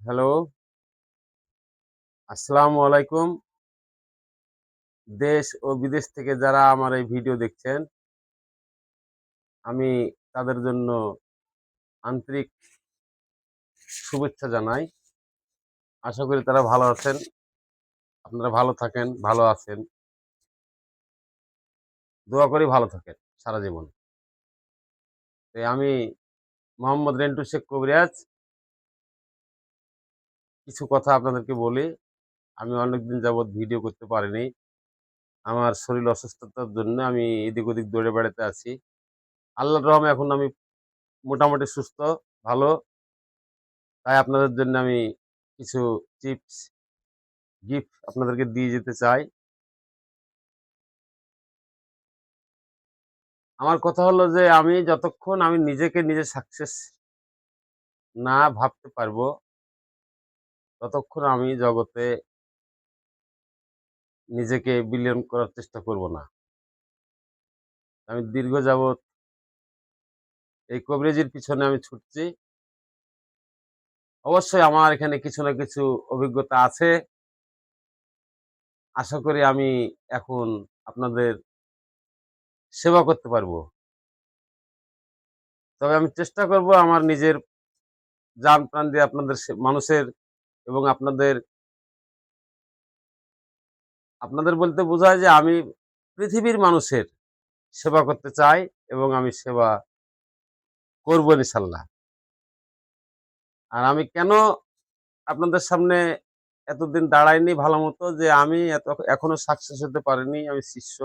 Hello, আসসালামু আলাইকুম। দেশ ও বিদেশ থেকে যারা আমার এই ভিডিও দেখছেন, আমি তাদের জন্য আন্তরিক শুভেচ্ছা জানাই। আশা করি তারা ভালো আছেন। আপনারা ভালো থাকেন, ভালো আছেন। দোয়া করি ভালো থাকেন সারা জীবন। আমি মোহাম্মদ রেন্টু শেখ কবিরাজ। কিছু কথা আপনাদেরকে বলি। আমি অনেকদিন যাবৎ ভিডিও করতে পারিনি। আমার শরীর অসুস্থতার জন্য আমি এদিক ওদিক দৌড়ে বেড়াতে আছি। আল্লাহর রহমে এখন আমি মোটামুটি সুস্থ, ভালো। তাই আপনাদের জন্য আমি কিছু টিপস, গিফট আপনাদেরকে দিয়ে যেতে চাই। আমার কথা হলো যে আমি যতক্ষণ আমি নিজেকে নিজে সাকসেস না ভাবতে পারবো, ততক্ষণ আমি জগতে নিজেকে বিলিয়ন করার চেষ্টা করব না। আমি দীর্ঘ যাবৎ এই কবিরাজির পিছনে আমি ছুটছি। অবশ্যই আমার এখানে কিছু না কিছু অভিজ্ঞতা আছে। আশা করি আমি এখন আপনাদের সেবা করতে পারবো। তবে আমি চেষ্টা করব আমার নিজের জান প্রাণ দিয়ে আপনাদের মানুষের এবং আপনাদের আপনাদের বলতে বোঝায় যে আমি পৃথিবীর মানুষের সেবা করতে চাই এবং আমি সেবা করব ইনশাল্লাহ। আর আমি কেন আপনাদের সামনে এতদিন দাঁড়াইনি ভালো মতো যে আমি এখনো সাকসেস হতে পারিনি। আমি শিষ্য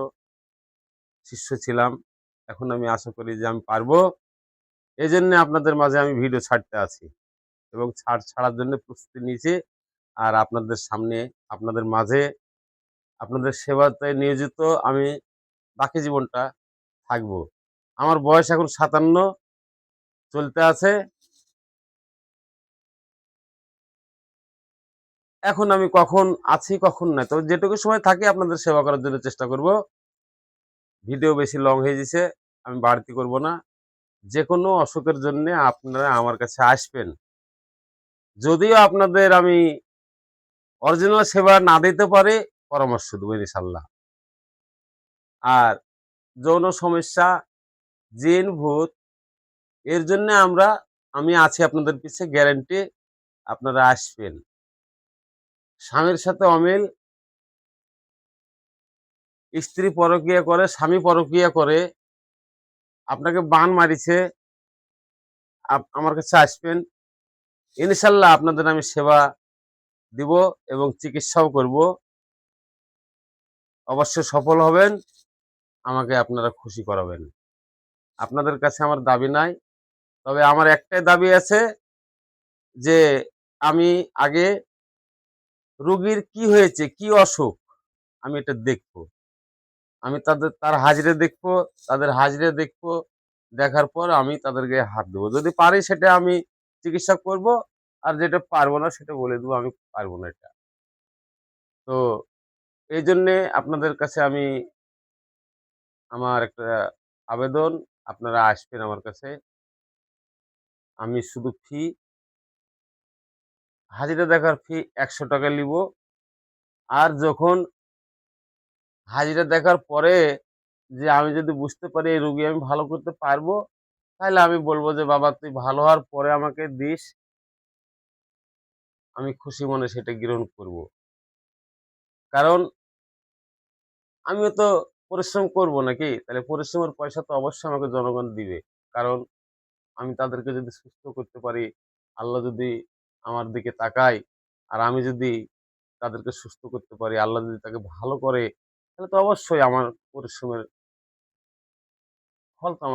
ছিলাম। এখন আমি আশা করি যে আমি পারবো। এজন্য আপনাদের মাঝে আমি ভিডিও ছাড়তে আছি এবং ছাড়ার জন্য প্রস্তুতি নিয়েছি। আর আপনাদের সামনে, আপনাদের মাঝে, আপনাদের সেবাতে নিয়োজিত আমি বাকি জীবনটা থাকবো। আমার বয়স এখন ৫৭ চলতে আছে। এখন আমি কখন আছি, কখন নাই। তবে যেটুকু সময় থাকি আপনাদের সেবা করার জন্য চেষ্টা করব। ভিডিও বেশি লং হয়ে গেছে, আমি বাড়তি করব না। যেকোনো অসুখের জন্যে আপনারা আমার কাছে আসবেন। যদিও আপনাদের আমি অরিজিনাল সেবা না দিতে পারি, পরামর্শ দেব ইনশাল্লাহ। আর যৌন সমস্যা, জিন, ভূত এর জন্যে আমি আছি আপনাদের পিছে গ্যারান্টি আপনারা আসবেন। স্বামীর সাথে অমিল, স্ত্রী পরক্রিয়া করে, স্বামী পরক্রিয়া করে, আপনাকে বান মারিছে, আমার কাছে আসবেন। ইনশাল্লাহ আপনাদের আমি সেবা দিব এবং চিকিৎসাও করব। অবশ্যই সফল হবেন। আমাকে আপনারা খুশি করাবেন। আপনাদের কাছে আমার দাবি নাই। তবে আমার একটাই দাবি আছে যে আমি আগে রোগীর কি হয়েছে, কি অসুখ আমি এটা দেখব। আমি তার হাজিরা দেখবো, তাদের হাজিরা দেখবো। দেখার পর আমি তাদের গায়ে হাত দেবো। যদি পারি সেটা আমি চিকিৎসা করব। আর যেটা পারবো না সেটা বলে দেবো আমি পারবো না এটা। তো এইজন্যে আপনাদের কাছে আমার একটা আবেদন, আপনারা আসবেন আমার কাছে। আমি শুধু হাজিরা দেখার ফি ৳১০০ নিবো। আর যখন হাজিরা দেখার পরে যে আমি যদি বুঝতে পারি এই রোগী আমি ভালো করতে পারবো, তাহলে আমি বলব যে, "বাবা তুই ভালো হওয়ার পরে আমাকে দিস।" আমি খুশি মনে সেটা গ্রহণ করব। কারণ আমিও তো পরিশ্রম করব নাকি? তাহলে পরিশ্রমের পয়সা তো অবশ্যই আমাকে জনগণ দিবে। কারণ আমি তাদেরকে যদি সুস্থ করতে পারি, আল্লাহ যদি আমার দিকে তাকায়, আর আমি যদি তাদেরকে সুস্থ করতে পারি, আল্লাহ যদি তাকে ভালো করে, তাহলে তো অবশ্যই আমার পরিশ্রমের ফল তো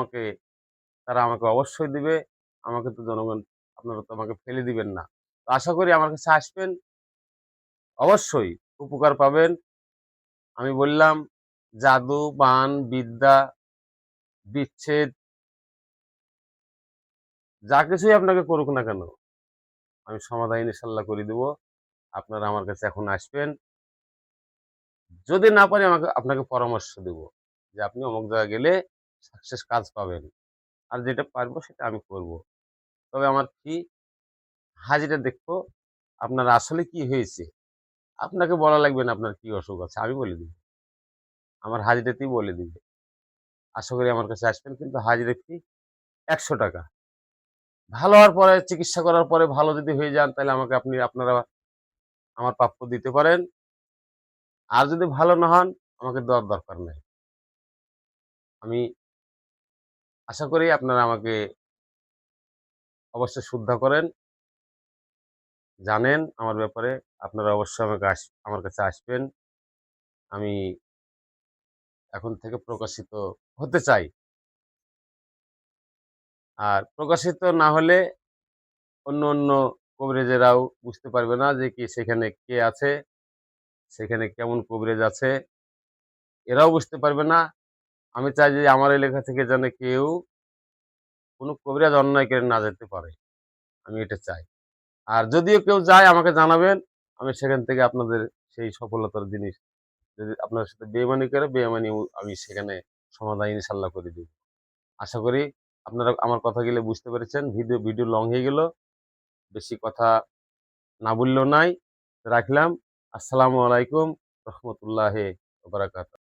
তারা আমাকে অবশ্যই দিবে। আমাকে তো জনগণ আপনারা তো আমাকে ফেলে দিবেন না। তো আশা করি আমার কাছে আসবেন, অবশ্যই উপকার পাবেন। আমি বললাম জাদু, বান, বিদ্যা, বিচ্ছেদ যা কিছুই আপনাকে করুক না কেন, আমি সমাধান ইনশাল্লাহ করে দিব। আপনারা আমার কাছে এখন আসবেন। যদি না পারি আপনাকে পরামর্শ দিব যে আপনি অমুক জায়গায় গেলে সাকসেস কাজ পাবেন। আর যেটা পারবো সেটা আমি করব। তবে আমার হাজিরা দেখবো আপনার আসলে কি হয়েছে। আপনাকে বলা লাগবে না আপনার কি অসুখ আছে, আমি বলে দিব। আমার হাজিরাতেই বলে দিবে। আশা করি আমার কাছে আসবেন, কিন্তু হাজিরা ফি ৳১০০। ভালো হওয়ার পরে, চিকিৎসা করার পরে ভালো যদি হয়ে যান, তাহলে আমাকে আপনারা আমার প্রাপ্য দিতে পারেন। আর যদি ভালো না হন, আমাকে দেওয়ার দরকার নাই। আমি আশা করি আপনারা আমাকে অবশ্যই শ্রদ্ধা করেন, জানেন আমার ব্যাপারে। আপনারা অবশ্যই আমার কাছে আসবেন। আমি এখন থেকে প্রকাশিত হতে চাই। আর প্রকাশিত না হলে অন্য কবিরাজেরাও বুঝতে পারবে না যে কি সেখানে কে আছে, সেখানে কেমন কবিরাজ আছে, এরাও বুঝতে পারবে না। আমি চাই যে আমার এলাকা থেকে যেন কেউ কোনো কবিরাজ অন্যায় করে না যেতে পারে। আমি এটা চাই। আর যদিও কেউ যায় আমাকে জানাবেন। আমি সেখান থেকে আপনাদের সেই সফলতার জিনিস, যদি আপনার সাথে বেইমানি করে, বেইমানিও আমি সেখানে সমাধান ইনশাআল্লাহ করে দিব। আশা করি আপনারা আমার কথাগুলো বুঝতে পেরেছেন। ভিডিও লং হয়ে গেল। বেশি কথা না বললেও নাই। রাখলাম। আসসালামু আলাইকুম রাহমাতুল্লাহি ওয়া বারাকাতুহু।